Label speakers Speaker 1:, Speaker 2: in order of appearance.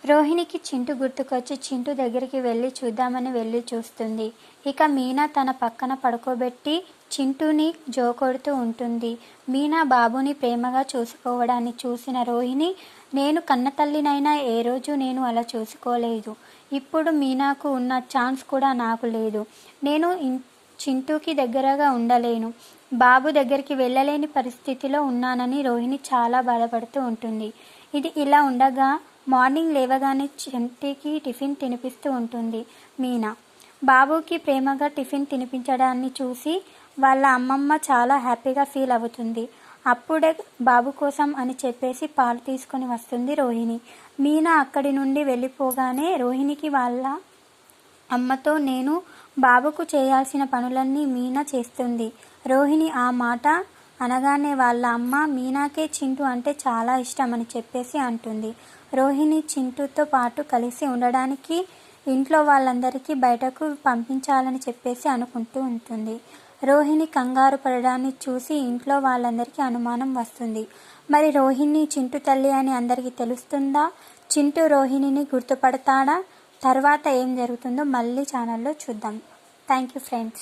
Speaker 1: రోహిణికి చింటూ గుర్తుకొచ్చి చింటూ దగ్గరికి వెళ్ళి చూద్దామని వెళ్ళి చూస్తుంది. ఇక మీనా తన పక్కన పడుకోబెట్టి చింటూని జోకొడుతూ ఉంటుంది. మీనా బాబుని ప్రేమగా చూసుకోవడాన్ని చూసిన రోహిణి, నేను కన్నతల్లినైనా ఏ రోజు నేను అలా చూసుకోలేదు. ఇప్పుడు మీనాకు ఉన్న ఛాన్స్ కూడా నాకు లేదు. నేను చింటూకి దగ్గరగా ఉండలేను, బాబు దగ్గరికి వెళ్ళలేని పరిస్థితిలో ఉన్నానని రోహిణి చాలా బాధపడుతూ ఉంటుంది. ఇది ఇలా ఉండగా మార్నింగ్ లేవగానే చింటూకి టిఫిన్ తినిపిస్తూ ఉంటుంది మీనా. బాబుకి ప్రేమగా టిఫిన్ తినిపించడాన్ని చూసి వాళ్ళ అమ్మమ్మ చాలా హ్యాపీగా ఫీల్ అవుతుంది. అప్పుడే బాబు కోసం అని చెప్పేసి పాలు తీసుకొని వస్తుంది రోహిణి. మీనా అక్కడి నుండి వెళ్ళిపోగానే రోహిణికి వాళ్ళ అమ్మతో నేను బాబుకు చేయాల్సిన పనులన్నీ మీనా చేస్తుంది. రోహిణి ఆ మాట అనగానే వాళ్ళ అమ్మ మీనాకే చింటూ అంటే చాలా ఇష్టం అని చెప్పేసి అంటుంది. రోహిణి చింటూతో పాటు కలిసి ఉండడానికి ఇంట్లో వాళ్ళందరికీ బయటకు పంపించాలని చెప్పేసి అనుకుంటూ ఉంటుంది. రోహిణి కంగారు పడడాన్ని చూసి ఇంట్లో వాళ్ళందరికీ అనుమానం వస్తుంది. మరి రోహిణి చింటూ తల్లి అని అందరికీ తెలుస్తుందా? చింటూ రోహిణిని గుర్తుపడతాడా? తర్వాత ఏం జరుగుతుందో మళ్ళీ ఛానల్లో చూద్దాం. Thank you friends.